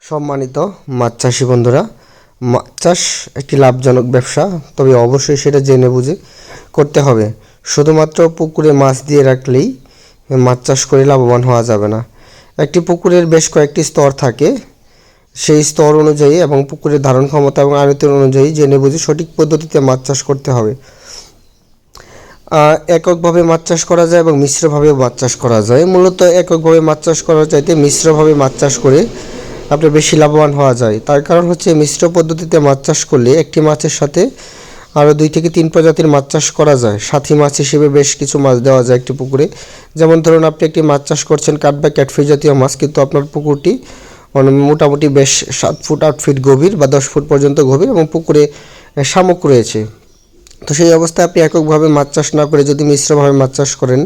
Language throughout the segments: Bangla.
সম্মানিত মাছ চাষি বন্ধুরা, মাছ চাষ একটি লাভজনক ব্যবসা, তবে অবশ্যই সেটা জেনে বুঝে করতে হবে। শুধুমাত্র পুকুরে মাছ দিয়ে রাখলেই মাছ চাষ করে লাভবান হওয়া যাবে না। একটি পুকুরের বেশ কয়েকটি স্তর থাকে, সেই স্তর অনুযায়ী এবং পুকুরের ধারণ ক্ষমতা এবং আয়তন অনুযায়ী জেনে বুঝে সঠিক পদ্ধতিতে মাছ চাষ করতে হবে। এককভাবে মাছ চাষ করা যায় এবং মিশ্রভাবেও মাছ চাষ করা যায়। মূলত এককভাবে মাছ চাষ করার চাইতে মিশ্রভাবে মাছ চাষ করে আপনার বেশি লাভবান হওয়া যায়। তার কারণ হচ্ছে মিশ্র পদ্ধতিতে মাছ চাষ করলে একটি মাছের সাথে আরও 2 থেকে 3 প্রজাতির মাছ চাষ করা যায়। সাথী মাছ হিসেবে বেশ কিছু মাছ দেওয়া যায় একটি পুকুরে। যেমন ধরুন, আপনি একটি মাছ চাষ করছেন কাঠ বা ক্যাটফিশ জাতীয় মাছ, কিন্তু আপনার পুকুরটি মোটামুটি বেশ 7 ফুট 8 ফিট গভীর বা 10 ফুট পর্যন্ত গভীর এবং পুকুরে শামুক রয়েছে। তো সেই অবস্থায় আপনি এককভাবে মাছ চাষ না করে যদি মিশ্রভাবে মাছ চাষ করেন,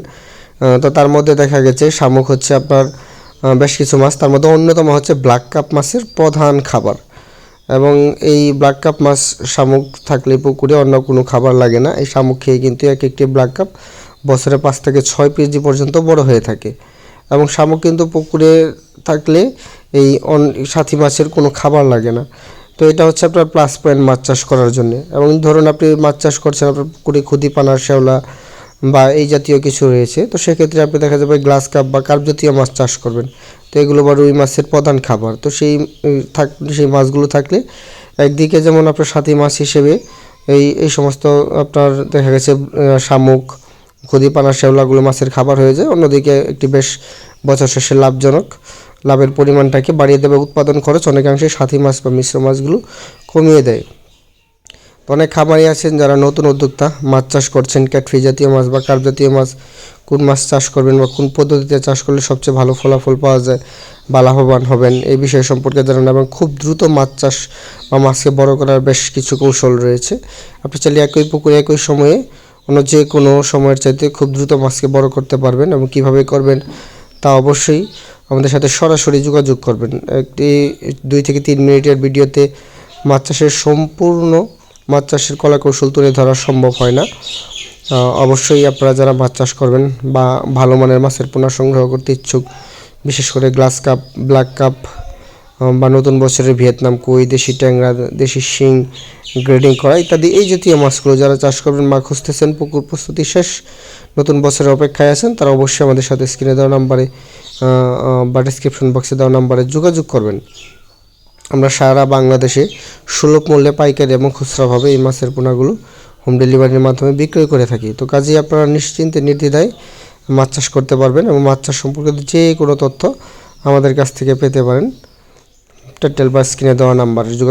তো তার মধ্যে দেখা গেছে শামুক হচ্ছে আপনার বেশ কিছু মাছ, তার মধ্যে অন্যতম হচ্ছে ব্ল্যাক কাপ মাছের প্রধান খাবার। এবং এই ব্ল্যাক কাপ মাছ শামুক থাকলে পুকুরে অন্য কোনো খাবার লাগে না। এই শামুক খেয়ে কিন্তু এক একটি ব্ল্যাক কাপ বছরে 5 থেকে 6 কেজি পর্যন্ত বড় হয়ে থাকে। এবং শামুক কিন্তু পুকুরে থাকলে এই সাথী মাছের কোনো খাবার লাগে না। তো এটা হচ্ছে আপনার প্লাস পয়েন্ট মাছ চাষ করার জন্য। এবং ধরুন আপনি মাছ চাষ করছেন, আপনার পুকুরে খুদি, পানা, শ্যাওলা বা এই জাতীয় কিছু রয়েছে, তো সেক্ষেত্রে আপনি দেখা যাবে গ্লাস কাপ বা কার্প জাতীয় মাছ চাষ করবেন। তো এগুলো বা রুই মাছের প্রধান খাবার। তো সেই মাছগুলো থাকলে একদিকে যেমন আপনার সাথী মাছ হিসেবে এই সমস্ত আপনার দেখা গেছে শামুক, খুদি, পানা, শ্যাওলাগুলো মাছের খাবার হয়ে যায়। অন্যদিকে একটি বেশ বছর শেষে লাভের পরিমাণটাকে বাড়িয়ে দেবে। উৎপাদন খরচ অনেকাংশে সাথী মাছ বা মিশ্র মাছগুলো কমিয়ে দেয়। তো অনেক খামারি আছেন যারা নতুন উদ্যোক্তা, মাছ চাষ করছেন ক্যাটফিশ জাতীয় মাছ বা কার্প জাতীয় মাছ। কোন মাছ চাষ করবেন বা কোন পদ্ধতিতে চাষ করলে সবচেয়ে ভালো ফলাফল পাওয়া যায় বা লাভবান হবেন, এই বিষয় সম্পর্কে জানান। এবং খুব দ্রুত মাছ চাষ বা মাছকে বড় করার বেশ কিছু কৌশল রয়েছে। আপনি চাইলে একই পুকুরে একই সময়ে অন্য যে কোনো সময়ের চাইতে খুব দ্রুত মাছকে বড় করতে পারবেন। এবং কীভাবে করবেন তা অবশ্যই আমাদের সাথে সরাসরি যোগাযোগ করবেন। একটি 2 থেকে 3 মিনিটের ভিডিওতে মাছ চাষের সম্পূর্ণ মাছ চাষের কলাকৌশল তুলে ধরা সম্ভব হয় না। অবশ্যই আপনারা যারা মাছ চাষ করবেন বা ভালো মানের মাছের পোনা সংগ্রহ করতে ইচ্ছুক, বিশেষ করে গ্লাস কাপ, ব্ল্যাক কাপ বা নতুন বছরের ভিয়েতনাম কই, দেশি ট্যাংরা, দেশি শিং গ্রেডিং করা ইত্যাদি এই জাতীয় মাছগুলো যারা চাষ করবেন বা খুঁজতেছেন, পুকুর প্রস্তুতি শেষ, নতুন বছরের অপেক্ষায় আছেন, তারা অবশ্যই আমাদের সাথে স্ক্রিনে দেওয়া নাম্বারে বা ডিসক্রিপশন বক্সে দেওয়া নাম্বারে যোগাযোগ করবেন। আমরা সারা বাংলাদেশে সুলভ মূল্যে পাইকারি এবং খুচরাভাবে এই মাছের পোনাগুলো হোম ডেলিভারির মাধ্যমে বিক্রয় করে থাকি। তো কাজেই আপনারা নিশ্চিন্তে নির্দ্বিধায় মাছ চাষ করতে পারবেন এবং মাছ চাষ সম্পর্কিত যে কোনো তথ্য আমাদের কাছ থেকে পেতে পারেন টাইটেল বা স্ক্রিনে দেওয়া নাম্বারে।